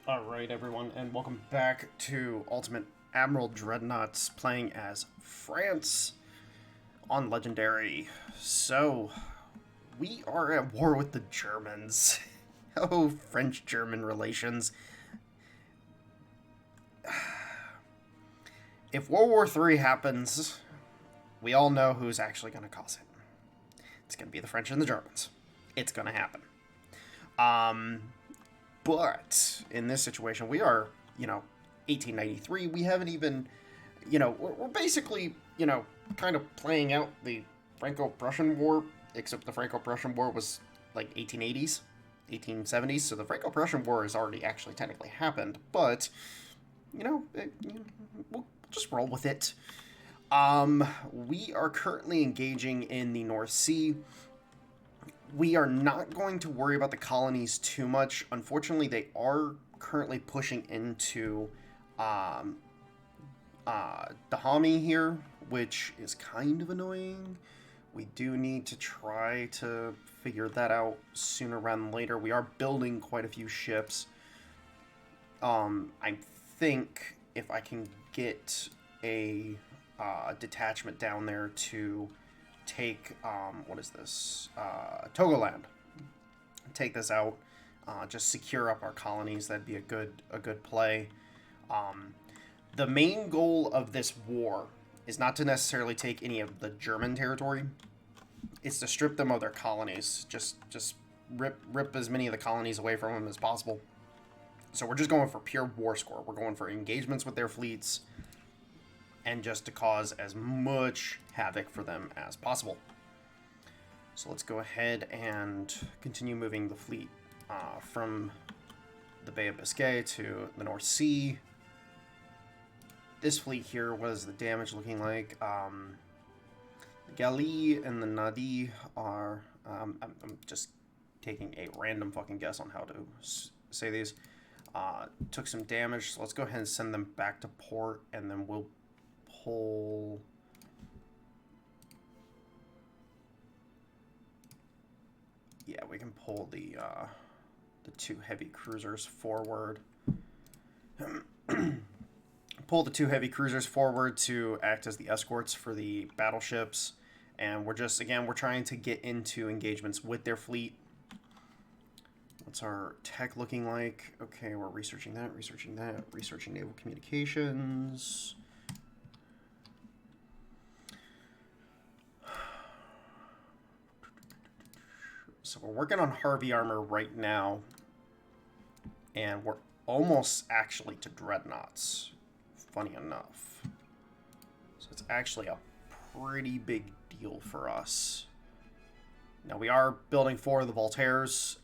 Alright, everyone, and welcome back to Ultimate Admiral Dreadnoughts, playing as France on Legendary. So, we are at war with the Germans. Oh, French-German relations. If World War III happens, we all know who's actually going to cause it. It's going to be the French and the Germans. It's going to happen. But in this situation, we are, 1893. We haven't even, we're basically, kind of playing out the Franco-Prussian War, except the Franco-Prussian War was like 1880s, 1870s. So the Franco-Prussian War has already actually technically happened, but, we'll just roll with it. We are currently engaging in the North Sea. We are not going to worry about the colonies too much. Unfortunately, they are currently pushing into Dahomey here, which is kind of annoying. We do need to try to figure that out sooner rather than later. We are building quite a few ships. I think if I can get a detachment down there to take what is this? Togoland. Take this out. Just secure up our colonies. That'd be a good play. The main goal of this war is not to necessarily take any of the German territory. It's to strip them of their colonies. Just rip as many of the colonies away from them as possible. So we're just going for pure war score. We're going for engagements with their fleets, and just to cause as much havoc for them as possible. So let's go ahead and continue moving the fleet from the Bay of Biscay to the North Sea. This fleet here, what is the damage looking like? The Gali and the Nadi are... I'm just taking a random fucking guess on how to say these. Took some damage, so let's go ahead and send them back to port, and then we'll pull... Yeah, we can pull the two heavy cruisers forward. Pull the two heavy cruisers forward to act as the escorts for the battleships. And we're just, again, we're trying to get into engagements with their fleet. What's our tech looking like? Okay, we're researching that, researching naval communications. So we're working on Harvey armor right now, and we're almost actually to Dreadnoughts, funny enough. So it's actually a pretty big deal for us. Now we are building 4 of the Voltaires.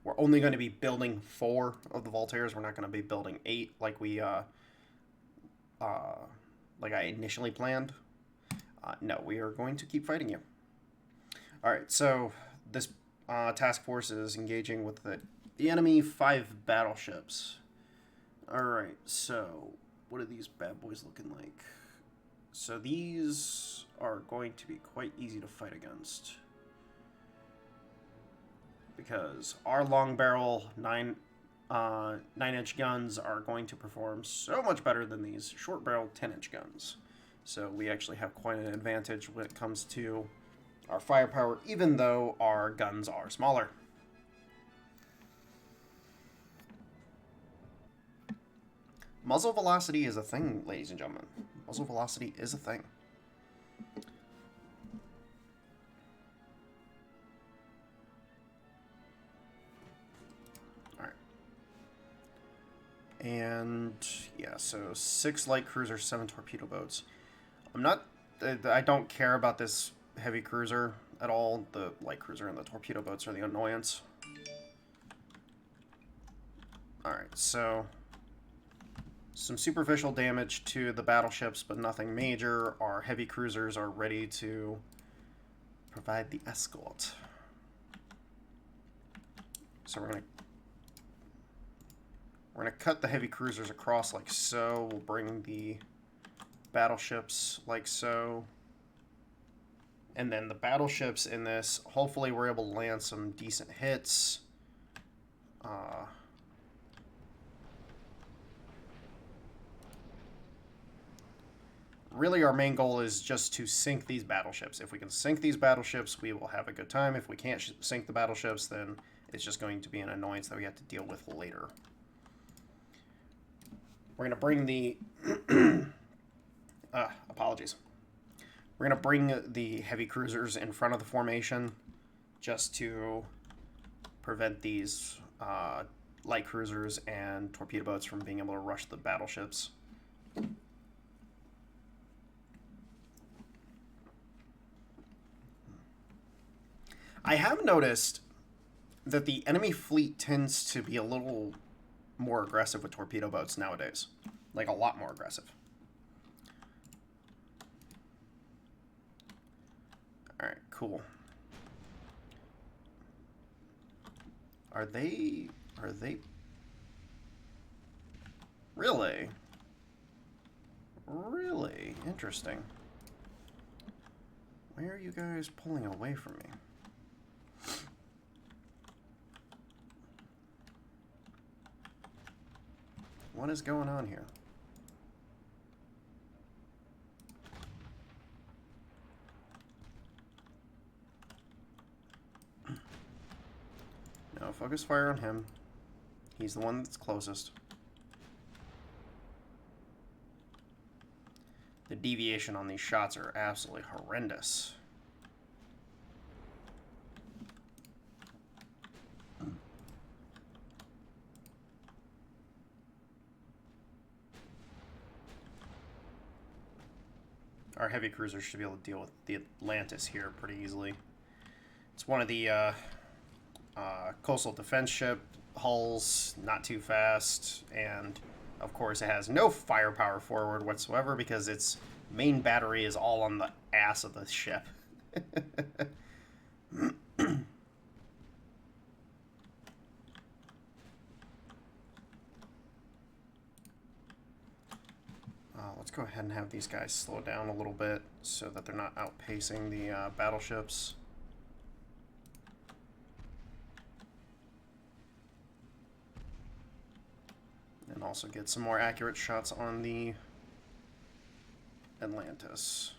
We're only going to be building 4 of the Voltaires. We're not going to be building 8 like I initially planned. No, we are going to keep fighting you. All right, so this task force is engaging with the enemy 5 battleships. All right, so what are these bad boys looking like? So these are going to be quite easy to fight against, because our long barrel 9-inch guns are going to perform so much better than these short barrel 10-inch guns. So we actually have quite an advantage when it comes to our firepower, even though our guns are smaller. Muzzle velocity is a thing, ladies and gentlemen. Muzzle velocity is a thing. Alright. And, yeah, so 6 light cruisers, 7 torpedo boats. I don't care about this heavy cruiser at all. The light cruiser and the torpedo boats are the annoyance. Alright, so some superficial damage to the battleships, but nothing major. Our heavy cruisers are ready to provide the escort. So we're gonna cut the heavy cruisers across like so. We'll bring the battleships like so. And then the battleships in this, hopefully we're able to land some decent hits. really our main goal is just to sink these battleships. If we can sink these battleships, we will have a good time. If we can't sink the battleships, then it's just going to be an annoyance that we have to deal with later. We're going to bring the... apologies. We're going to bring the heavy cruisers in front of the formation just to prevent these light cruisers and torpedo boats from being able to rush the battleships. I have noticed that the enemy fleet tends to be a little more aggressive with torpedo boats nowadays. Like, a lot more aggressive. Alright, cool. Are they... Really? Really? Interesting. Why are you guys pulling away from me? What is going on here? No, focus fire on him. He's the one that's closest. The deviation on these shots are absolutely horrendous. Our heavy cruisers should be able to deal with the Atlantis here pretty easily. It's one of the coastal defense ship hulls, not too fast, and of course it has no firepower forward whatsoever because its main battery is all on the ass of the ship. Let's go ahead and have these guys slow down a little bit so that they're not outpacing the battleships. And also get some more accurate shots on the Atlantis.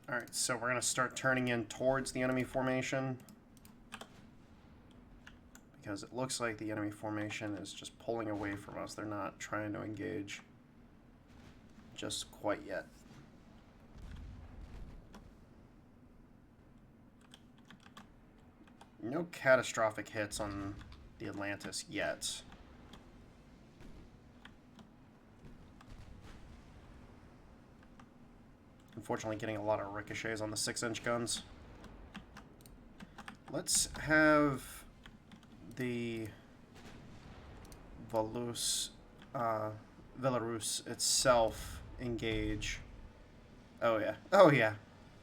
Alright, so we're going to start turning in towards the enemy formation. Because it looks like the enemy formation is just pulling away from us. They're not trying to engage just quite yet. No catastrophic hits on the Atlantis yet. Unfortunately, getting a lot of ricochets on the 6-inch guns. Let's have the Belarus itself engage. Oh yeah. Oh yeah.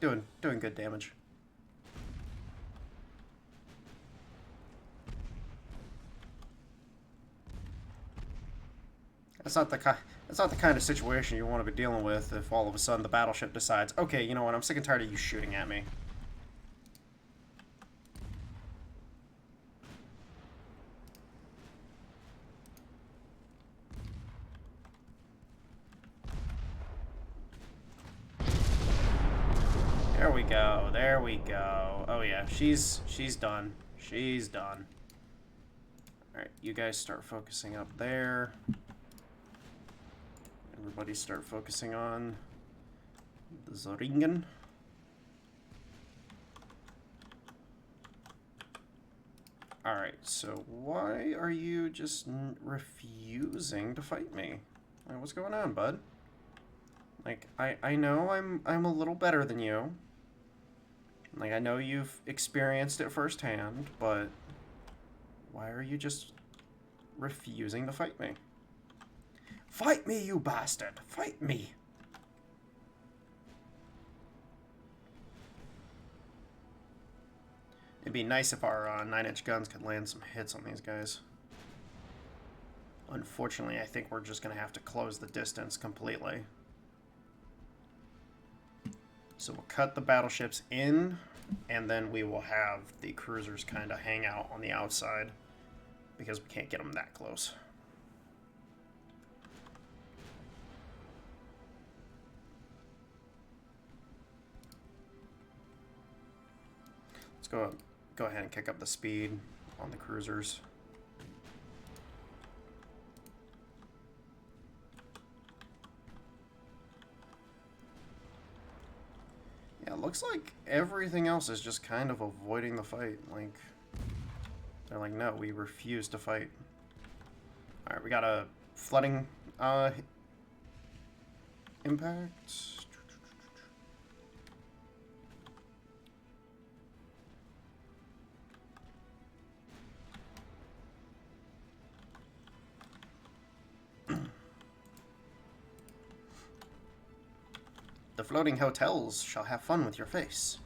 Doing good damage. That's not the kind of situation you want to be dealing with if all of a sudden the battleship decides, okay, you know what, I'm sick and tired of you shooting at me. There we go. There we go. Oh yeah, she's done. She's done. All right, you guys start focusing up there. Everybody start focusing on the Zoringen. Alright, so why are you just refusing to fight me? Like, what's going on, bud? Like, I know I'm a little better than you. Like, I know you've experienced it firsthand, but why are you just refusing to fight me? Fight me, you bastard! Fight me! It'd be nice if our 9-inch guns could land some hits on these guys. Unfortunately, I think we're just going to have to close the distance completely. So we'll cut the battleships in and then we will have the cruisers kind of hang out on the outside because we can't get them that close. Let's go ahead and kick up the speed on the cruisers. Yeah, it looks like everything else is just kind of avoiding the fight. Like, they're like, no, we refuse to fight. Alright, we got a flooding impact. The floating hotels shall have fun with your face.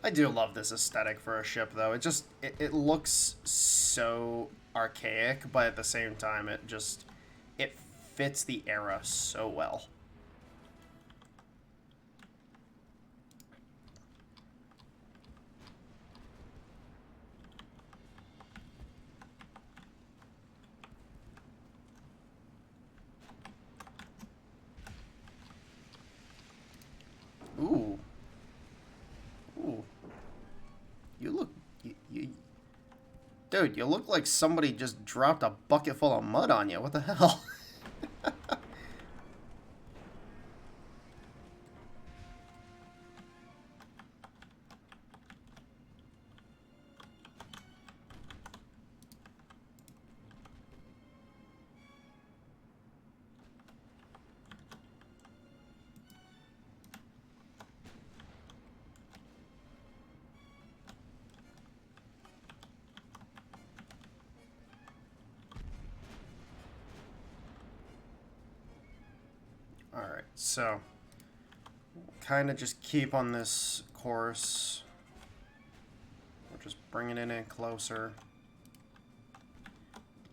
I do love this aesthetic for a ship, though. It looks so archaic, but at the same time, it fits the era so well. Ooh. Ooh. Dude, you look like somebody just dropped a bucket full of mud on you. What the hell? Alright, so kind of just keep on this course. We're just bringing it in closer.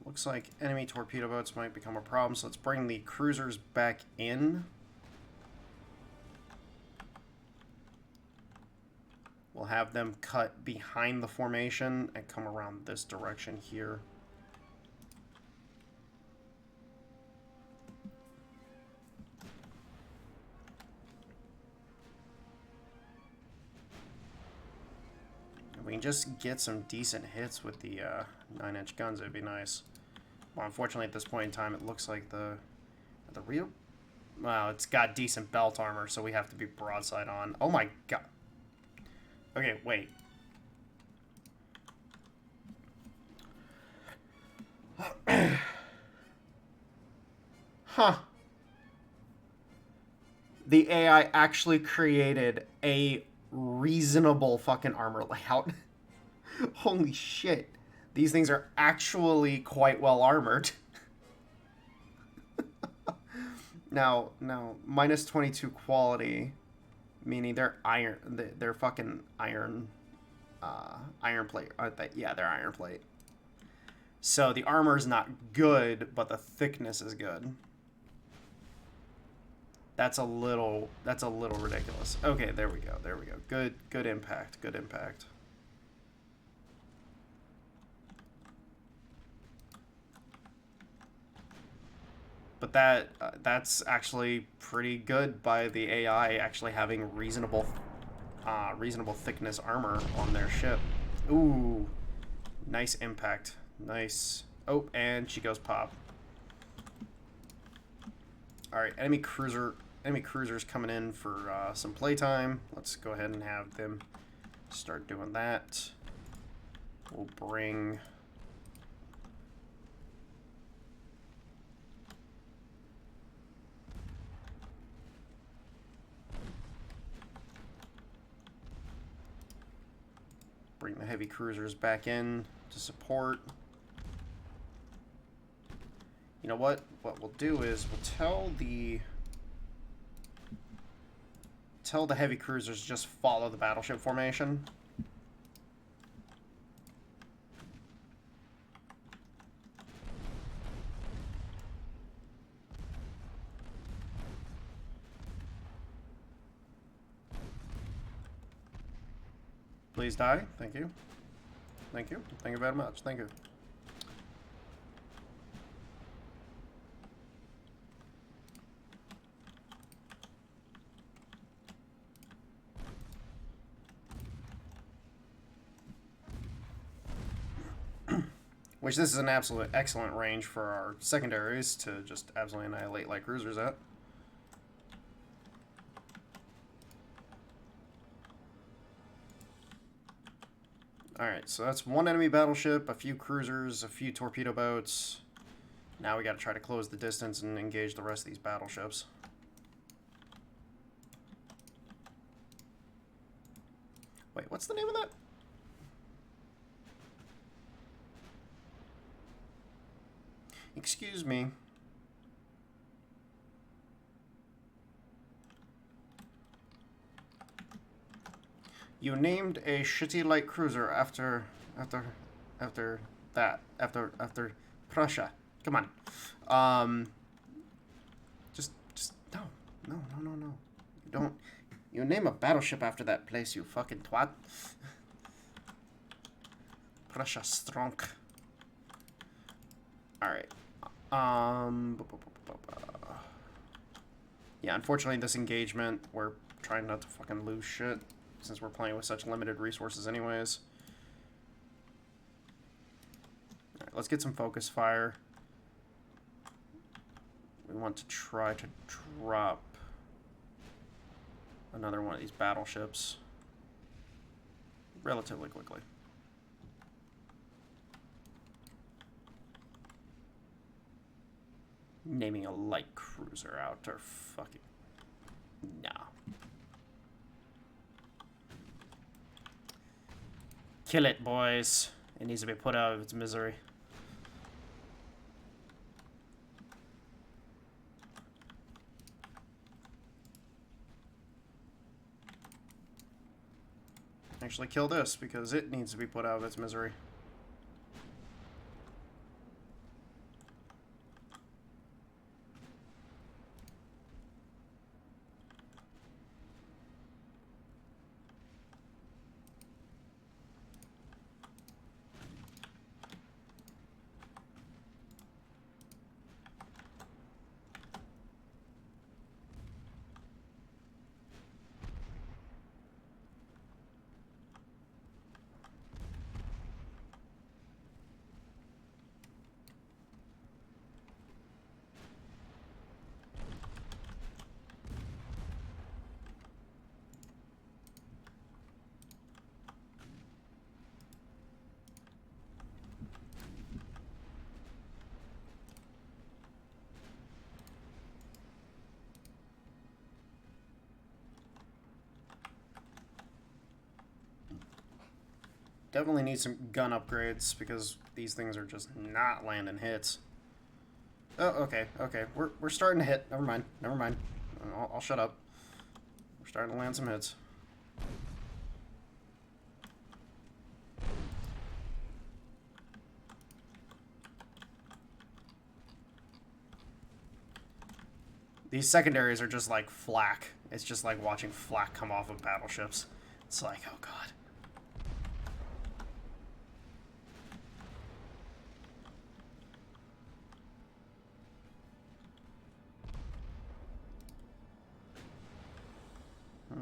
Looks like enemy torpedo boats might become a problem, so let's bring the cruisers back in. We'll have them cut behind the formation and come around this direction here. If we can just get some decent hits with the 9-inch guns, it'd be nice. Well, unfortunately, at this point in time, it looks like the real... Well, it's got decent belt armor, so we have to be broadside on. Oh my god. Okay, wait. Huh. The AI actually created a reasonable fucking armor layout. Holy shit. These things are actually quite well armored. Now, minus 22 quality, meaning they're iron. They're fucking iron. Iron plate. Yeah, they're iron plate. So the armor is not good, but the thickness is good. That's a little ridiculous. Okay, there we go. There we go. Good impact. Good impact. But that's actually pretty good by the AI actually having reasonable thickness armor on their ship. Ooh, nice impact. Nice. Oh, and she goes pop. All right, enemy cruisers coming in for some playtime. Let's go ahead and have them start doing that. We'll bring... Bring the heavy cruisers back in to support. You know what? What we'll do is we'll tell the heavy cruisers just follow the battleship formation. Please die. Thank you. Thank you. Thank you very much. Thank you. Which this is an absolute excellent range for our secondaries to just absolutely annihilate light cruisers at. Alright, so that's one enemy battleship, a few cruisers, a few torpedo boats. Now we gotta try to close the distance and engage the rest of these battleships. Wait, what's the name of that? Excuse me. You named a shitty light cruiser after Prussia. Come on. Just no. You don't. You name a battleship after that place, you fucking twat. Prussia strong. All right. Yeah, unfortunately, this engagement, we're trying not to fucking lose shit, since we're playing with such limited resources anyways. Alright, let's get some focus fire. We want to try to drop another one of these battleships relatively quickly. Naming a light cruiser out or fucking... Nah. Kill it, boys. It needs to be put out of its misery. Actually kill this, because it needs to be put out of its misery. Definitely need some gun upgrades, because these things are just not landing hits. Oh, okay. We're starting to hit. Never mind. I'll shut up. We're starting to land some hits. These secondaries are just like flak. It's just like watching flak come off of battleships. It's like, oh god.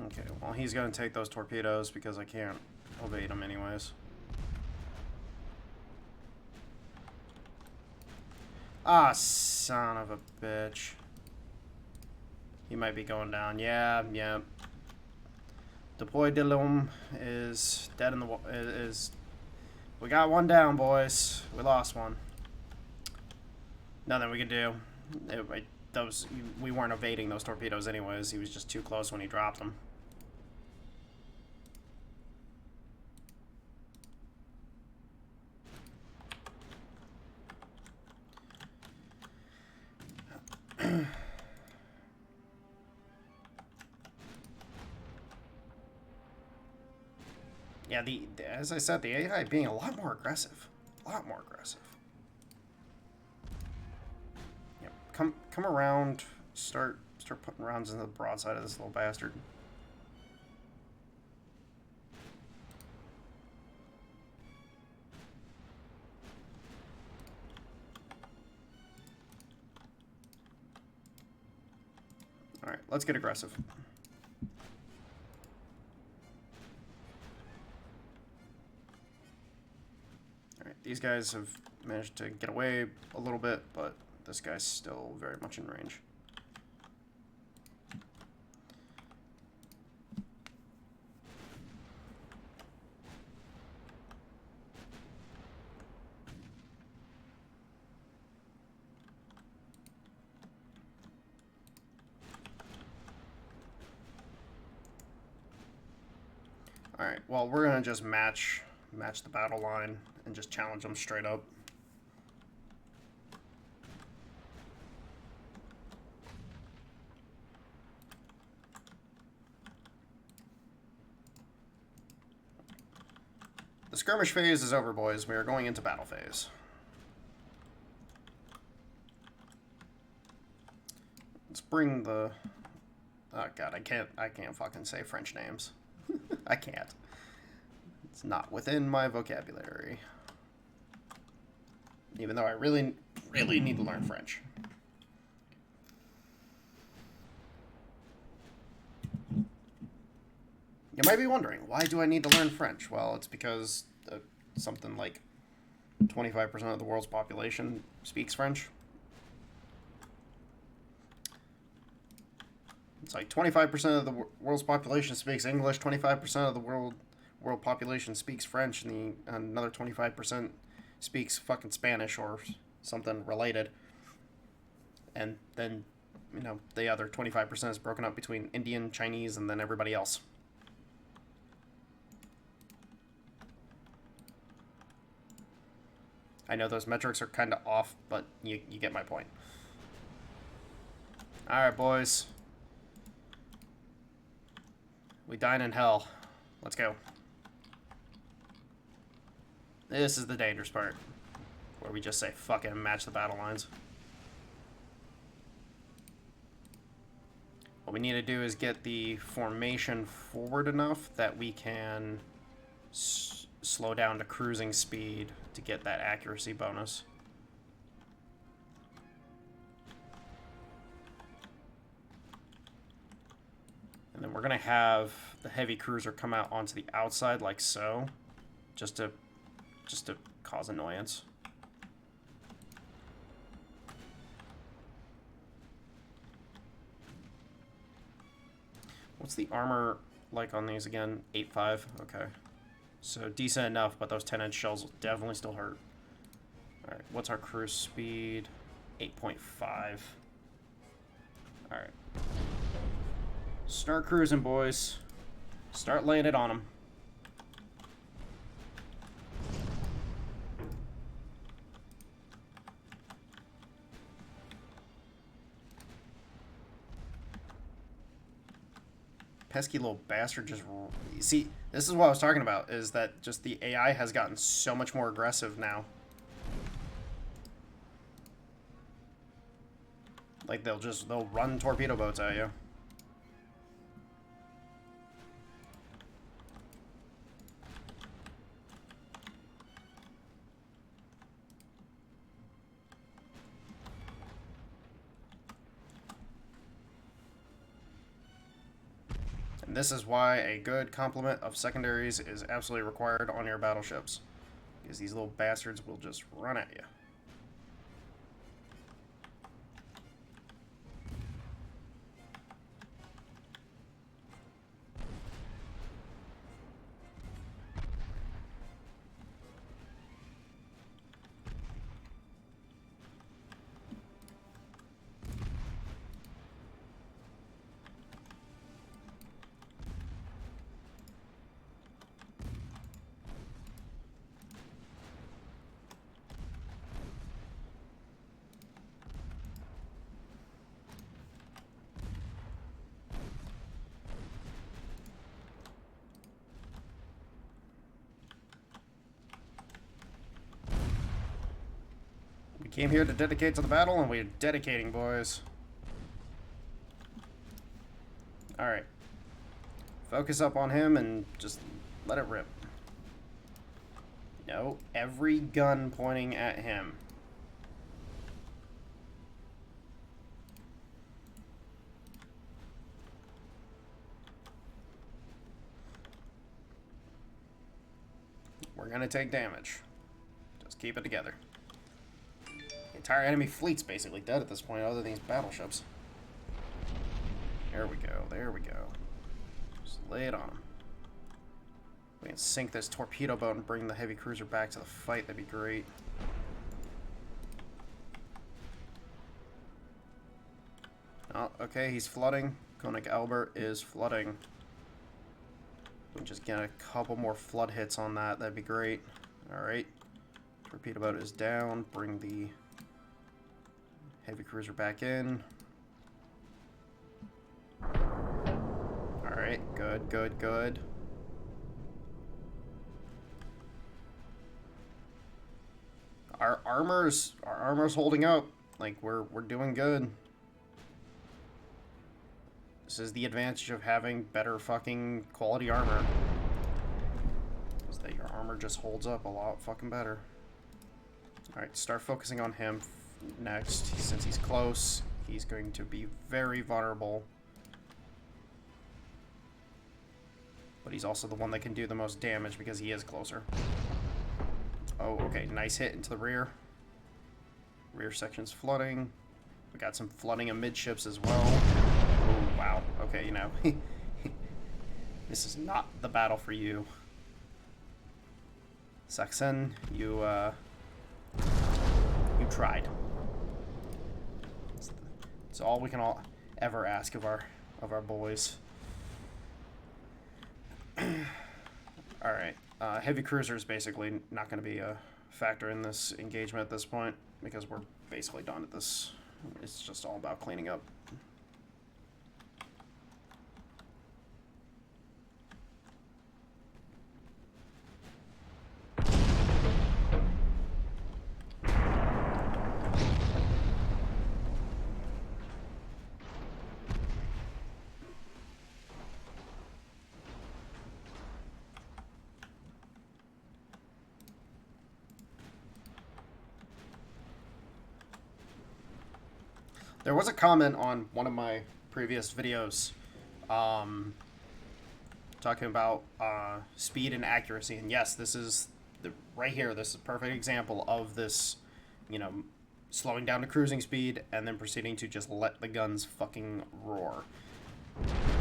Okay, well, he's going to take those torpedoes because I can't evade them anyways. Ah, son of a bitch. He might be going down. Yeah. Deploy Dilum is dead in the water. We got one down, boys. We lost one. Nothing we can do. We weren't evading those torpedoes anyways. He was just too close when he dropped them. Yeah, as I said, the AI being a lot more aggressive. Yep, come around, start putting rounds into the broadside of this little bastard. let's get aggressive. Alright, these guys have managed to get away a little bit, but this guy's still very much in range. Alright, well, we're going to just match the battle line and just challenge them straight up. The skirmish phase is over, boys. We are going into battle phase. Let's bring the... Oh, God, I can't fucking say French names. I can't. It's not within my vocabulary. Even though I really, really need to learn French. You might be wondering, why do I need to learn French? Well, it's because something like 25% of the world's population speaks French. It's like 25% of the world's population speaks English, 25% of the world population speaks French, and another 25% speaks fucking Spanish or something related. And then, you know, the other 25% is broken up between Indian, Chinese, and then everybody else. I know those metrics are kind of off, but you get my point. Alright, boys. We dine in hell. Let's go. This is the dangerous part, where we just say, fuck it, and match the battle lines. What we need to do is get the formation forward enough that we can slow down to cruising speed to get that accuracy bonus. And then we're going to have the heavy cruiser come out onto the outside like so, just to cause annoyance. What's the armor like on these again? 8.5? Okay. So decent enough, but those 10-inch shells will definitely still hurt. Alright, what's our cruise speed? 8.5. Alright. Start cruising, boys. Start laying it on them. Pesky little bastard just... See, this is what I was talking about, is that just the AI has gotten so much more aggressive now. Like, they'll run torpedo boats at you. And this is why a good complement of secondaries is absolutely required on your battleships. Because these little bastards will just run at you. We came here to dedicate to the battle, and we're dedicating, boys. Alright. Focus up on him and just let it rip. No, every gun pointing at him. we're gonna take damage. Just keep it together. The entire enemy fleet's basically dead at this point, other than these battleships. There we go, there we go. Just lay it on them. We can sink this torpedo boat and bring the heavy cruiser back to the fight, that'd be great. Oh, okay, he's flooding. Koenig Albert is flooding. We can just get a couple more flood hits on that, that'd be great. Alright. Torpedo boat is down. Bring the heavy cruiser back in. Alright, good, good, good. Our armor's holding up. Like, we're doing good. This is the advantage of having better fucking quality armor. Is that your armor just holds up a lot fucking better. Alright, start focusing on him next. Since he's close, he's going to be very vulnerable. But he's also the one that can do the most damage because he is closer. Oh, okay, nice hit into the rear. Rear section's flooding. We got some flooding amidships as well. Oh, wow. Okay, you know. This is not the battle for you. Saxon, you tried. It's all we can ever ask of our boys. Alright. Heavy cruiser is basically not going to be a factor in this engagement at this point because we're basically done at this. It's just all about cleaning up. There was a comment on one of my previous videos talking about speed and accuracy. And yes, this is right here. This is a perfect example of this, you know, slowing down to cruising speed and then proceeding to just let the guns fucking roar.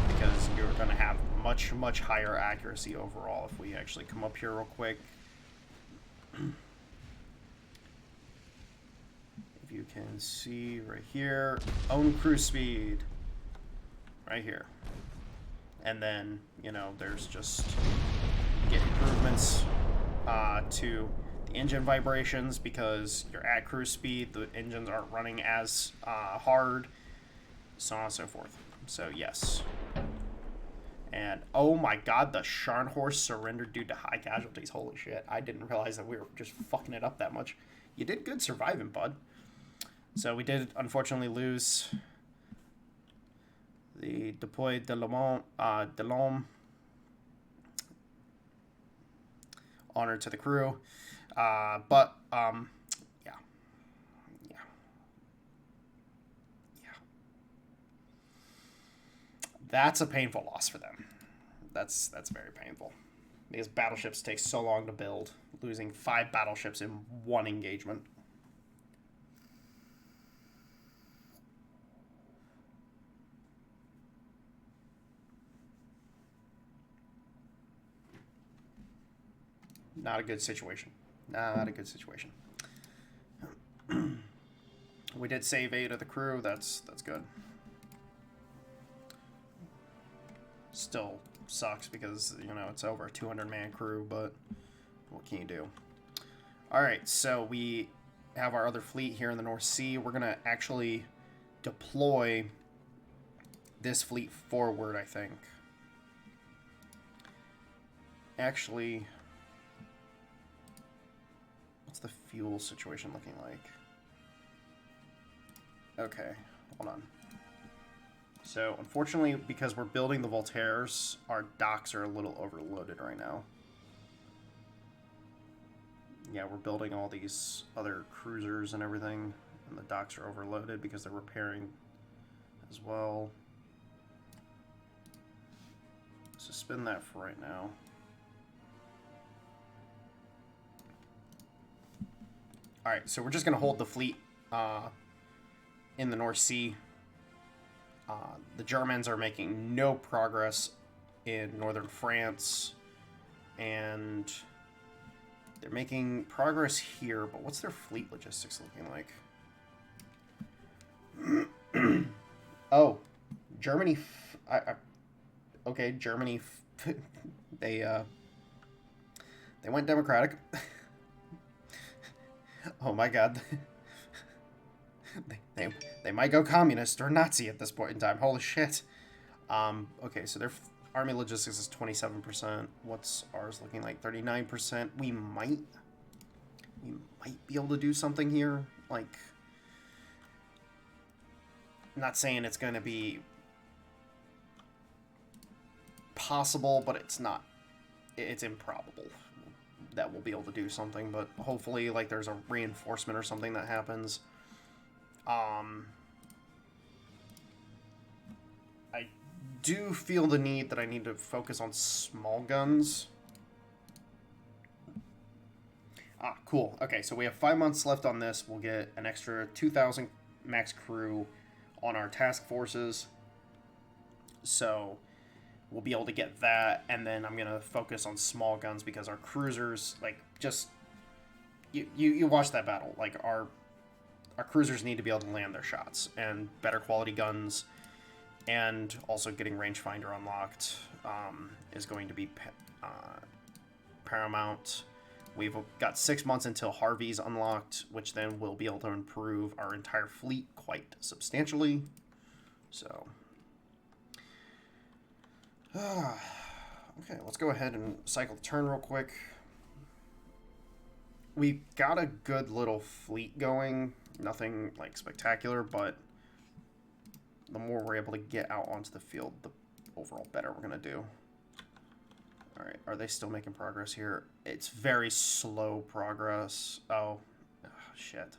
Because you're going to have much, much higher accuracy overall if we actually come up here real quick. You can see right here, own cruise speed, right here. And then, you know, there's just get improvements to the engine vibrations because you're at cruise speed, the engines aren't running as hard, so on and so forth. So, yes. And, oh my god, the Scharnhorst surrendered due to high casualties. Holy shit, I didn't realize that we were just fucking it up that much. You did good surviving, bud. So we did unfortunately lose the Deploy de l'Homme. Honor to the crew. Yeah. That's a painful loss for them. That's very painful. Because battleships take so long to build. Losing 5 battleships in one engagement. Not a good situation. Not a good situation. We did save 8 of the crew. That's good. Still sucks because, you know, it's over a 200-man crew, but what can you do? Alright, so we have our other fleet here in the North Sea. We're going to actually deploy this fleet forward, I think. Actually... what's the fuel situation looking like? Okay, hold on. So, unfortunately, because we're building the Voltaires, our docks are a little overloaded right now. Yeah, we're building all these other cruisers and everything, and the docks are overloaded because they're repairing as well. Suspend that for right now. Alright, so we're just going to hold the fleet in the North Sea. The Germans are making no progress in northern France. And they're making progress here, but what's their fleet logistics looking like? Oh, Germany. Okay, Germany. They went democratic. Oh my God. they might go communist or Nazi at this point in time. Holy shit. Okay, so their army logistics is 27%. What's ours looking like? 39%. We might be able to do something here. Like, I'm not saying it's going to be possible, but it's not. It's improbable that we'll be able to do something, but hopefully, like, there's a reinforcement or something that happens. I do feel the need that I need to focus on small guns. Ah, cool. Okay, so we have 5 months left on this. We'll get an extra 2,000 max crew on our task forces. So we'll be able to get that, and then I'm going to focus on small guns because our cruisers, like, just... You watch that battle. Like, our cruisers need to be able to land their shots, and better quality guns, and also getting rangefinder unlocked is going to be paramount. We've got 6 months until Harvey's unlocked, which then we'll be able to improve our entire fleet quite substantially. So, okay, let's go ahead and cycle the turn real quick. We got a good little fleet going. Nothing, like, spectacular, but the more we're able to get out onto the field, the overall better we're going to do. Alright, are they still making progress here? It's very slow progress. Oh, shit.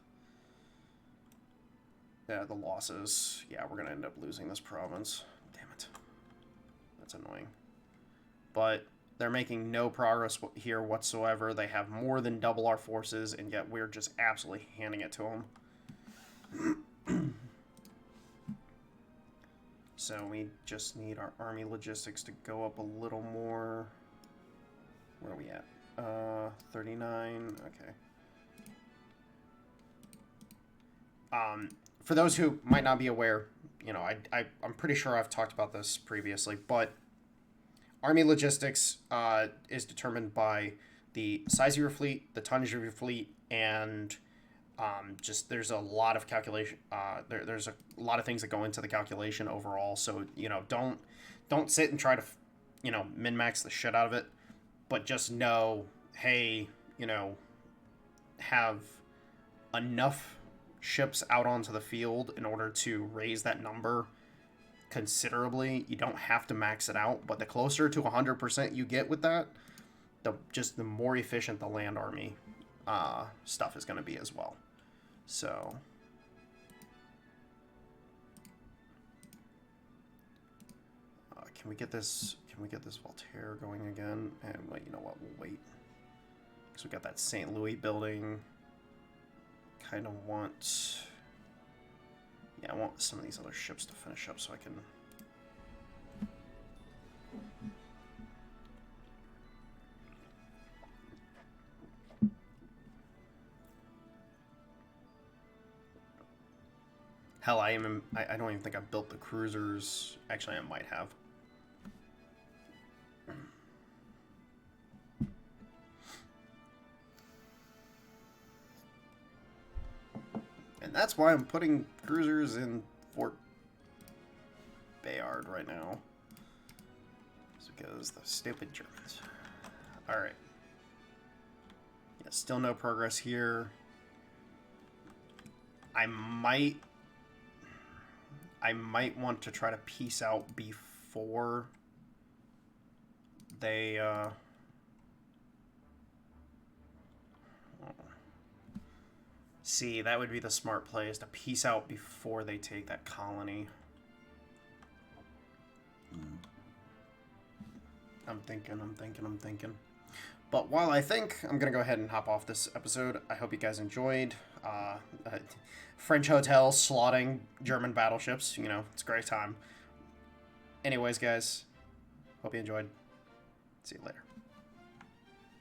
Yeah, the losses. Yeah, we're going to end up losing this province. Damn it. That's annoying. But they're making no progress here whatsoever. They have more than double our forces, and yet we're just absolutely handing it to them. So we just need our army logistics to go up a little more. Where are we at? 39. Okay. For those who might not be aware, you know, I'm pretty sure I've talked about this previously, but army logistics is determined by the size of your fleet, the tonnage of your fleet, and just there's a lot of calculation. There's a lot of things that go into the calculation overall. So, you know, don't sit and try to, you know, min-max the shit out of it, but just know, hey, you know, have enough ships out onto the field in order to raise that number considerably. You don't have to max it out, but the closer to 100% you get with that, the more efficient the land army stuff is going to be as well. So can we get this Voltaire going again? And well, you know what, we'll wait, because we got that St. Louis building. I want some of these other ships to finish up so I can... Hell, I don't even think I've built the cruisers. Actually, I might have. And that's why I'm putting cruisers in Fort Bayard right now. It's because the stupid Germans. Alright. Yeah, still no progress here. I might want to try to peace out before they see, that would be the smart play, is to peace out before they take that colony. I'm thinking. But while I think I'm going to go ahead and hop off this episode, I hope you guys enjoyed. French hotel slotting German battleships. You know, it's a great time. Anyways, guys, hope you enjoyed. See you later.